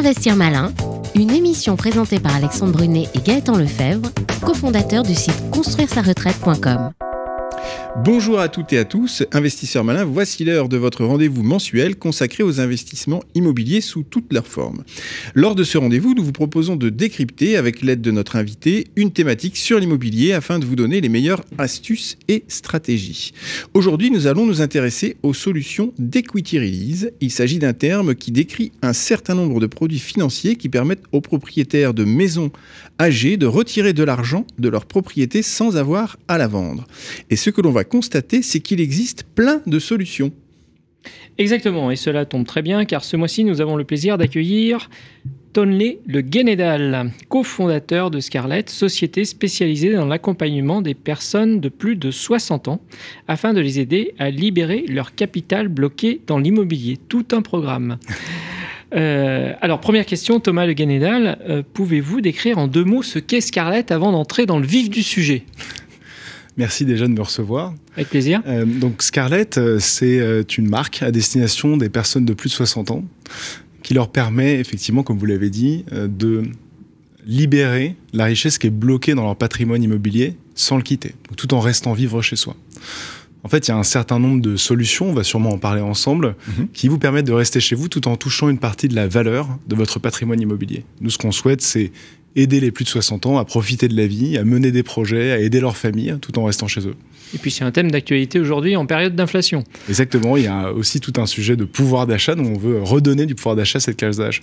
Investir malin, une émission présentée par Alexandre Brunet et Gaëtan Lefebvre, cofondateurs du site construire-sa-retraite.com. Bonjour à toutes et à tous, investisseurs malins, voici l'heure de votre rendez-vous mensuel consacré aux investissements immobiliers sous toutes leurs formes. Lors de ce rendez-vous, nous vous proposons de décrypter, avec l'aide de notre invité, une thématique sur l'immobilier afin de vous donner les meilleures astuces et stratégies. Aujourd'hui, nous allons nous intéresser aux solutions d'equity release. Il s'agit d'un terme qui décrit un certain nombre de produits financiers qui permettent aux propriétaires de maisons âgées de retirer de l'argent de leur propriété sans avoir à la vendre. Et ce que l'on va constater, c'est qu'il existe plein de solutions. Exactement, et cela tombe très bien, car ce mois-ci, nous avons le plaisir d'accueillir Tonlé Le Guénédal, cofondateur de Scarlett, société spécialisée dans l'accompagnement des personnes de plus de 60 ans, afin de les aider à libérer leur capital bloqué dans l'immobilier. Tout un programme. Alors, première question, Thomas Le Guénédal, pouvez-vous décrire en 2 mots ce qu'est Scarlett avant d'entrer dans le vif du sujet ? Merci déjà de me recevoir. Avec plaisir. Donc Scarlett, c'est une marque à destination des personnes de plus de 60 ans qui leur permet effectivement, comme vous l'avez dit, de libérer la richesse qui est bloquée dans leur patrimoine immobilier sans le quitter, tout en restant vivre chez soi. En fait, il y a un certain nombre de solutions, on va sûrement en parler ensemble, qui vous permettent de rester chez vous tout en touchant une partie de la valeur de votre patrimoine immobilier. Nous, ce qu'on souhaite, c'est aider les plus de 60 ans à profiter de la vie, à mener des projets, à aider leur famille, tout en restant chez eux. Et puis c'est un thème d'actualité aujourd'hui en période d'inflation. Exactement, il y a aussi tout un sujet de pouvoir d'achat, dont on veut redonner du pouvoir d'achat à cette classe d'âge.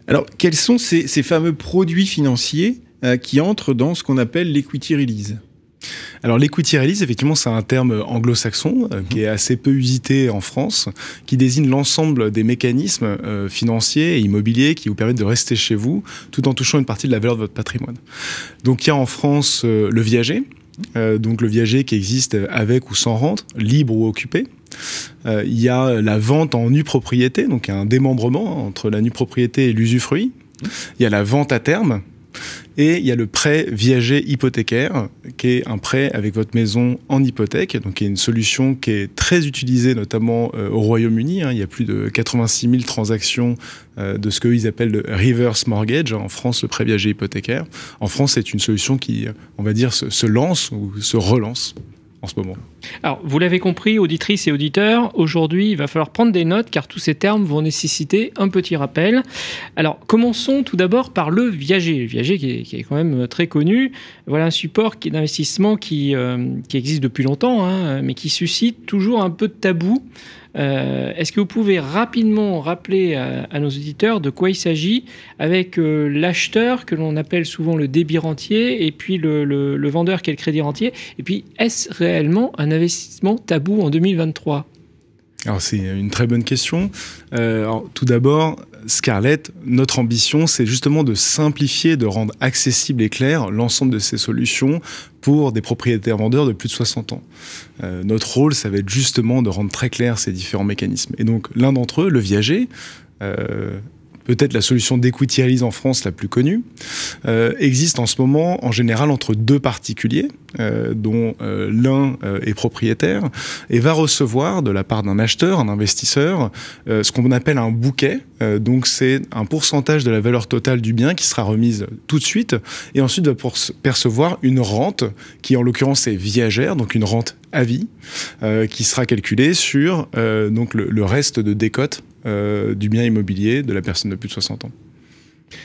Alors, quels sont ces fameux produits financiers qui entrent dans ce qu'on appelle l'equity release ? Alors l'equity release, effectivement, c'est un terme anglo-saxon qui est assez peu usité en France, qui désigne l'ensemble des mécanismes financiers et immobiliers qui vous permettent de rester chez vous tout en touchant une partie de la valeur de votre patrimoine. Donc il y a en France le viager, donc le viager qui existe avec ou sans rente, libre ou occupé. Il y a la vente en nue propriété, donc un démembrement entre la nue propriété et l'usufruit. Il y a la vente à terme. Et il y a le prêt viager hypothécaire, qui est un prêt avec votre maison en hypothèque, donc qui est une solution qui est très utilisée notamment au Royaume-Uni. Il y a plus de 86 000 transactions de ce qu'ils appellent le reverse mortgage. En France, le prêt viager hypothécaire. En France, c'est une solution qui, on va dire, se lance ou se relance en ce moment. Alors, vous l'avez compris, auditrices et auditeurs, aujourd'hui, il va falloir prendre des notes car tous ces termes vont nécessiter un petit rappel. Alors, commençons tout d'abord par le viager. Le viager qui est quand même très connu. Voilà un support d'investissement qui existe depuis longtemps, mais qui suscite toujours un peu de tabou. Est-ce que vous pouvez rapidement rappeler à nos auditeurs de quoi il s'agit avec l'acheteur que l'on appelle souvent le débit rentier et puis le vendeur qui est le crédit rentier, et puis est-ce réellement un investissement tabou en 2023 ? Alors c'est une très bonne question. Alors, tout d'abord, Scarlett, notre ambition, c'est justement de simplifier, de rendre accessible et clair l'ensemble de ces solutions pour des propriétaires vendeurs de plus de 60 ans. Notre rôle, ça va être justement de rendre très clair ces différents mécanismes. Et donc, l'un d'entre eux, le viager, peut-être la solution d'equity release en France la plus connue, existe en ce moment en général entre 2 particuliers, dont l'un est propriétaire, et va recevoir de la part d'un acheteur, un investisseur, ce qu'on appelle un bouquet. Donc c'est un pourcentage de la valeur totale du bien qui sera remise tout de suite, et ensuite va percevoir une rente qui en l'occurrence est viagère, donc une rente à vie, qui sera calculée sur donc le reste de décote du bien immobilier de la personne de plus de 60 ans.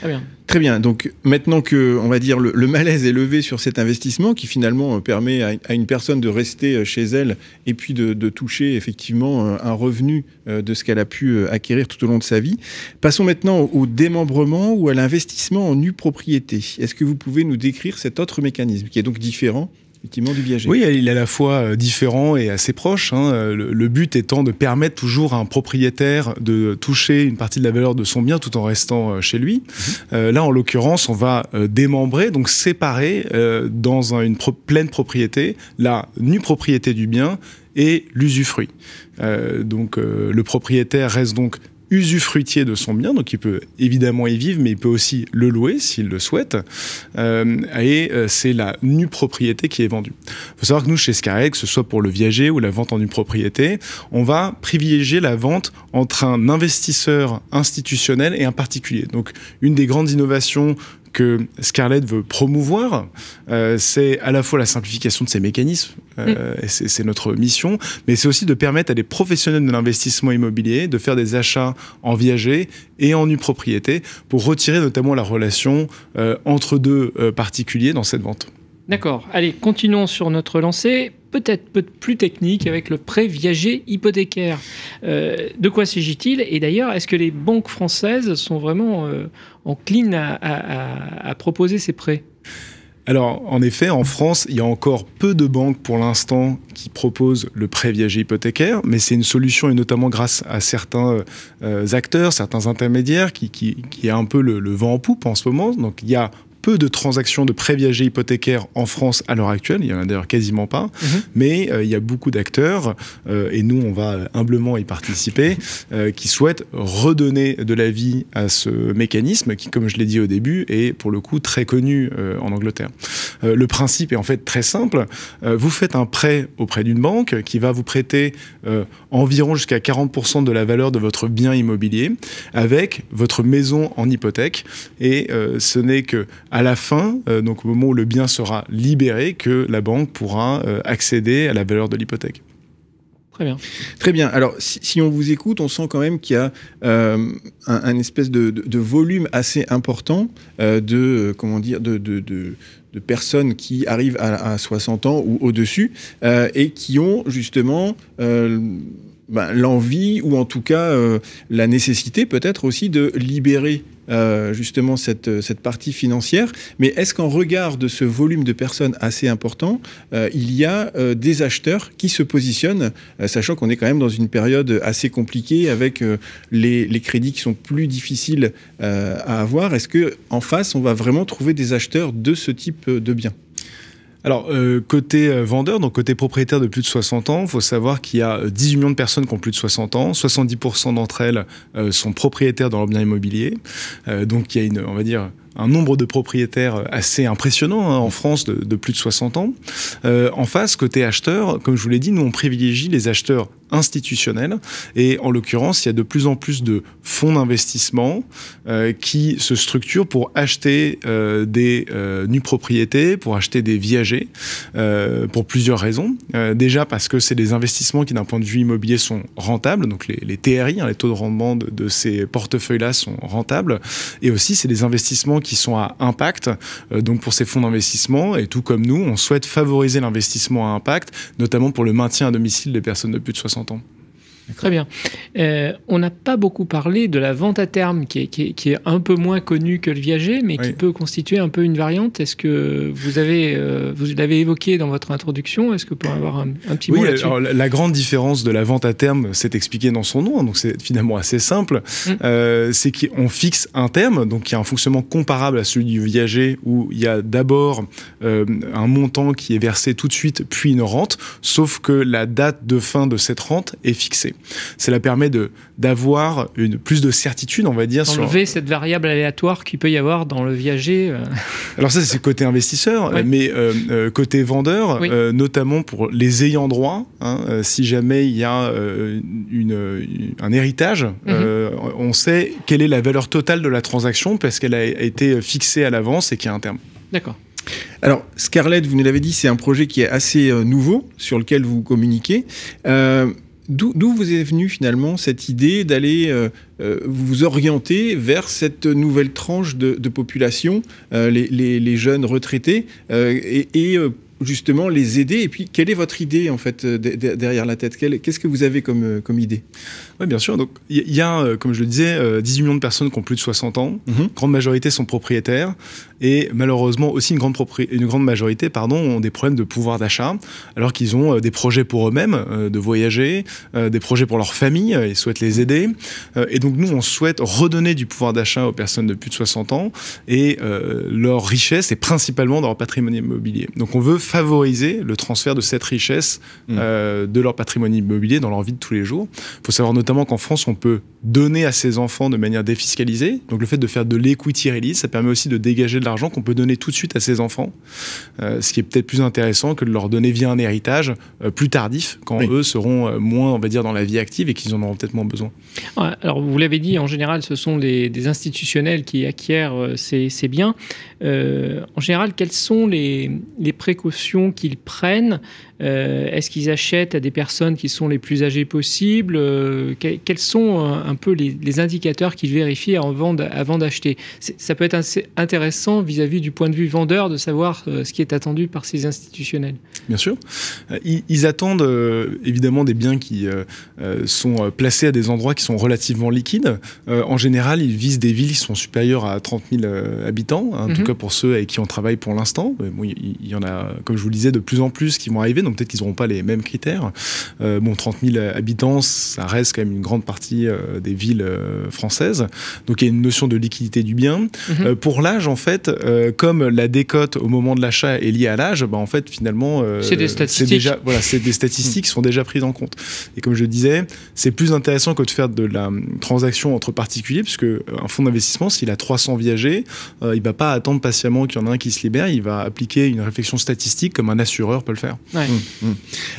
Très bien. Très bien. Donc maintenant que, on va dire, le malaise est levé sur cet investissement qui finalement permet à une personne de rester chez elle et puis de toucher effectivement un revenu de ce qu'elle a pu acquérir tout au long de sa vie. Passons maintenant au démembrement ou à l'investissement en nue propriété. Est-ce que vous pouvez nous décrire cet autre mécanisme qui est donc différent effectivement du viager? Oui, il est à la fois différent et assez proche. Le but étant de permettre toujours à un propriétaire de toucher une partie de la valeur de son bien tout en restant chez lui. Là, en l'occurrence, on va démembrer, donc séparer dans une pleine propriété la nue propriété du bien et l'usufruit. Donc le propriétaire reste donc usufruitier de son bien, donc il peut évidemment y vivre, mais il peut aussi le louer s'il le souhaite, et c'est la nue propriété qui est vendue. Il faut savoir que nous, chez Scarlett, que ce soit pour le viager ou la vente en nue propriété, on va privilégier la vente entre un investisseur institutionnel et un particulier. Donc une des grandes innovations que Scarlett veut promouvoir, c'est à la fois la simplification de ces mécanismes, et c'est notre mission, mais c'est aussi de permettre à des professionnels de l'investissement immobilier de faire des achats en viager et en nue propriété pour retirer notamment la relation entre deux particuliers dans cette vente. D'accord. Allez, continuons sur notre lancée. Peut-être plus technique avec le prêt viager hypothécaire. De quoi s'agit-il? Et d'ailleurs, est-ce que les banques françaises sont vraiment enclines à proposer ces prêts? Alors, en effet, en France, il y a encore peu de banques pour l'instant qui proposent le prêt viager hypothécaire, mais c'est une solution, et notamment grâce à certains acteurs, certains intermédiaires, qui a un peu le vent en poupe en ce moment. Donc, il y a peu de transactions de prêt viager hypothécaire en France à l'heure actuelle, il y en a d'ailleurs quasiment pas, mais il y a beaucoup d'acteurs, et nous on va humblement y participer, qui souhaitent redonner de la vie à ce mécanisme qui, comme je l'ai dit au début, est pour le coup très connu en Angleterre. Le principe est en fait très simple, vous faites un prêt auprès d'une banque qui va vous prêter environ jusqu'à 40% de la valeur de votre bien immobilier avec votre maison en hypothèque, et ce n'est que à la fin, donc au moment où le bien sera libéré, que la banque pourra accéder à la valeur de l'hypothèque. Très bien. Très bien. Alors, si on vous écoute, on sent quand même qu'il y a un espèce de volume assez important de personnes qui arrivent à 60 ans ou au-dessus et qui ont justement l'envie, ou en tout cas la nécessité peut-être aussi de libérer justement cette partie financière. Mais est-ce qu'en regard de ce volume de personnes assez important, il y a des acheteurs qui se positionnent, sachant qu'on est quand même dans une période assez compliquée avec les crédits qui sont plus difficiles à avoir? Est-ce qu'en face, on va vraiment trouver des acheteurs de ce type de biens? Alors, côté vendeur, donc côté propriétaire de plus de 60 ans, il faut savoir qu'il y a 18 millions de personnes qui ont plus de 60 ans. 70% d'entre elles sont propriétaires dans leur bien immobilier. Donc, il y a on va dire, un nombre de propriétaires assez impressionnant en France de plus de 60 ans. En face, côté acheteur, comme je vous l'ai dit, nous on privilégie les acheteurs institutionnels, et en l'occurrence, il y a de plus en plus de fonds d'investissement qui se structurent pour acheter des nues propriétés, pour acheter des viagers, pour plusieurs raisons. Déjà parce que c'est des investissements qui, d'un point de vue immobilier, sont rentables, donc les TRI, les taux de rendement de ces portefeuilles-là sont rentables, et aussi c'est des investissements qui sont à impact, donc pour ces fonds d'investissement, et tout comme nous, on souhaite favoriser l'investissement à impact, notamment pour le maintien à domicile des personnes de plus de 60 ans. Très bien. On n'a pas beaucoup parlé de la vente à terme, qui est un peu moins connue que le viager, mais qui peut constituer un peu une variante. Est-ce que vous l'avez évoqué dans votre introduction? Est-ce que vous pouvez avoir un petit mot là-dessus? Alors, la grande différence de la vente à terme, c'est expliqué dans son nom, donc c'est finalement assez simple. C'est qu'on fixe un terme, donc il y a un fonctionnement comparable à celui du viager, où il y a d'abord un montant qui est versé tout de suite, puis une rente, sauf que la date de fin de cette rente est fixée. Cela permet d'avoir plus de certitude, on va dire. Enlever cette variable aléatoire qu'il peut y avoir dans le viager. Alors ça, c'est côté investisseur, mais côté vendeur, notamment pour les ayants droit, si jamais il y a un héritage, on sait quelle est la valeur totale de la transaction parce qu'elle a été fixée à l'avance et qu'il y a un terme. D'accord. Alors, Scarlett, vous nous l'avez dit, c'est un projet qui est assez nouveau, sur lequel vous communiquez. D'où vous est venue finalement cette idée d'aller vous orienter vers cette nouvelle tranche de population, les jeunes retraités, et justement les aider? Et puis, quelle est votre idée en fait derrière la tête? Qu'est-ce que vous avez comme idée? Oui, bien sûr. Donc, il y a, comme je le disais, 18 millions de personnes qui ont plus de 60 ans. Grande majorité sont propriétaires. Et malheureusement, aussi une grande majorité ont des problèmes de pouvoir d'achat, alors qu'ils ont des projets pour eux-mêmes, de voyager, des projets pour leur famille, ils souhaitent les aider. Et donc, nous, on souhaite redonner du pouvoir d'achat aux personnes de plus de 60 ans. Et leur richesse est principalement dans leur patrimoine immobilier. Donc, on veut favoriser le transfert de cette richesse de leur patrimoine immobilier dans leur vie de tous les jours. Il faut savoir notamment qu'en France, on peut donner à ses enfants de manière défiscalisée. Donc le fait de faire de l'equity release, ça permet aussi de dégager de l'argent qu'on peut donner tout de suite à ses enfants, ce qui est peut-être plus intéressant que de leur donner via un héritage plus tardif, quand eux seront moins, on va dire, dans la vie active et qu'ils en auront peut-être moins besoin. Ouais, alors vous l'avez dit, en général, ce sont des institutionnels qui acquièrent ces biens. En général, quelles sont les précautions qu'ils prennent? Est-ce qu'ils achètent à des personnes qui sont les plus âgées possibles? Quels sont un peu les indicateurs qu'ils vérifient avant d'acheter? Ça peut être assez intéressant vis-à-vis du point de vue vendeur de savoir ce qui est attendu par ces institutionnels. Bien sûr. Ils attendent évidemment des biens qui sont placés à des endroits qui sont relativement liquides. En général, ils visent des villes qui sont supérieures à 30 000 habitants, en tout cas pour ceux avec qui on travaille pour l'instant. Bon, il y en a, comme je vous le disais, de plus en plus qui vont arriver, donc peut-être qu'ils n'auront pas les mêmes critères. 30 000 habitants, ça reste quand même une grande partie des villes françaises. Donc il y a une notion de liquidité du bien. Pour l'âge, en fait, comme la décote au moment de l'achat est liée à l'âge, en fait, finalement, c'est des statistiques. C'est des statistiques qui sont déjà prises en compte. Et comme je disais, c'est plus intéressant que de faire de la transaction entre particuliers, puisque un fonds d'investissement, s'il a 300 viagers, il ne va pas attendre patiemment qu'il y en a un qui se libère, il va appliquer une réflexion statistique comme un assureur peut le faire. Ouais.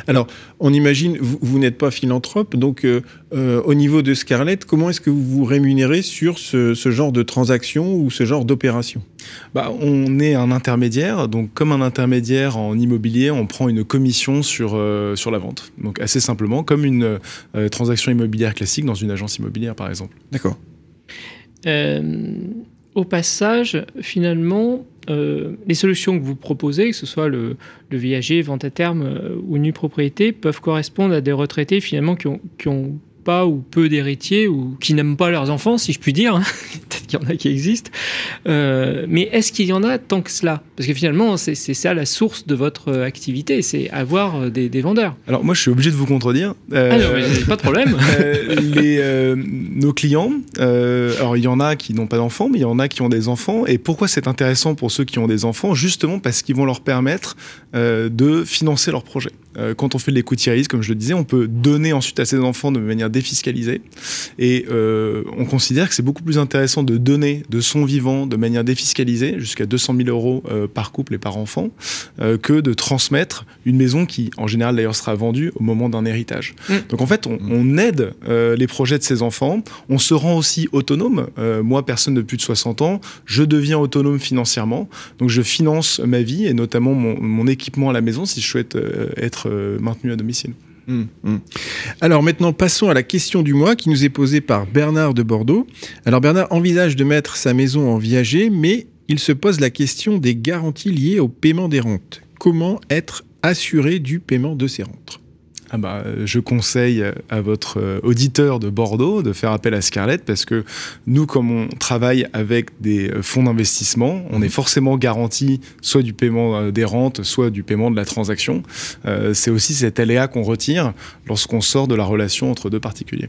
Alors, on imagine, vous n'êtes pas philanthrope, donc au niveau de Scarlett, comment est-ce que vous vous rémunérez sur ce genre de transaction ou ce genre d'opération? On est un intermédiaire, donc comme un intermédiaire en immobilier, on prend une commission sur la vente. Donc assez simplement, comme une transaction immobilière classique dans une agence immobilière, par exemple. D'accord. Au passage, finalement, les solutions que vous proposez, que ce soit le viager, vente à terme ou nue propriété, peuvent correspondre à des retraités finalement qui ont pas ou peu d'héritiers ou qui n'aiment pas leurs enfants, si je puis dire. Peut-être qu'il y en a qui existent. Mais est-ce qu'il y en a tant que cela? Parce que finalement, c'est ça la source de votre activité, c'est avoir des vendeurs. Alors moi, je suis obligé de vous contredire. Non, pas de problème. Nos clients, alors il y en a qui n'ont pas d'enfants, mais il y en a qui ont des enfants. Et pourquoi c'est intéressant pour ceux qui ont des enfants? Justement parce qu'ils vont leur permettre de financer leur projet. Quand on fait de l'equity release, comme je le disais, on peut donner ensuite à ses enfants de manière défiscalisée. Et on considère que c'est beaucoup plus intéressant de donner de son vivant de manière défiscalisée, jusqu'à 200 000 euros par couple et par enfant, que de transmettre une maison qui, en général d'ailleurs, sera vendue au moment d'un héritage. Donc en fait, on aide les projets de ses enfants. On se rend aussi autonome. Moi, personne de plus de 60 ans, je deviens autonome financièrement. Donc je finance ma vie et notamment mon équipement à la maison si je souhaite être maintenu à domicile. Alors maintenant, passons à la question du mois qui nous est posée par Bernard de Bordeaux. Alors Bernard envisage de mettre sa maison en viager, mais il se pose la question des garanties liées au paiement des rentes. Comment être assuré du paiement de ces rentes? Je conseille à votre auditeur de Bordeaux de faire appel à Scarlett parce que nous, comme on travaille avec des fonds d'investissement, on est forcément garanti soit du paiement des rentes, soit du paiement de la transaction. C'est aussi cet aléa qu'on retire lorsqu'on sort de la relation entre deux particuliers.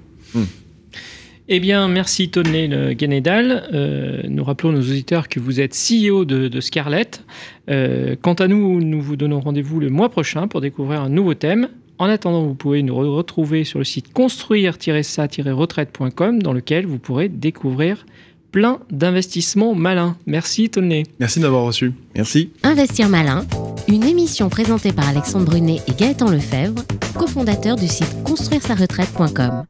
Eh bien, merci Tonlé Guénédal. Nous rappelons nos auditeurs que vous êtes CEO de Scarlett. Quant à nous, nous vous donnons rendez-vous le mois prochain pour découvrir un nouveau thème. En attendant, vous pouvez nous retrouver sur le site construire-ça-retraite.com dans lequel vous pourrez découvrir plein d'investissements malins. Merci Tonlé. Merci d'avoir reçu. Merci. Investir malin, une émission présentée par Alexandre Brunet et Gaëtan Lefebvre, cofondateurs du site construire-sa-retraite.com.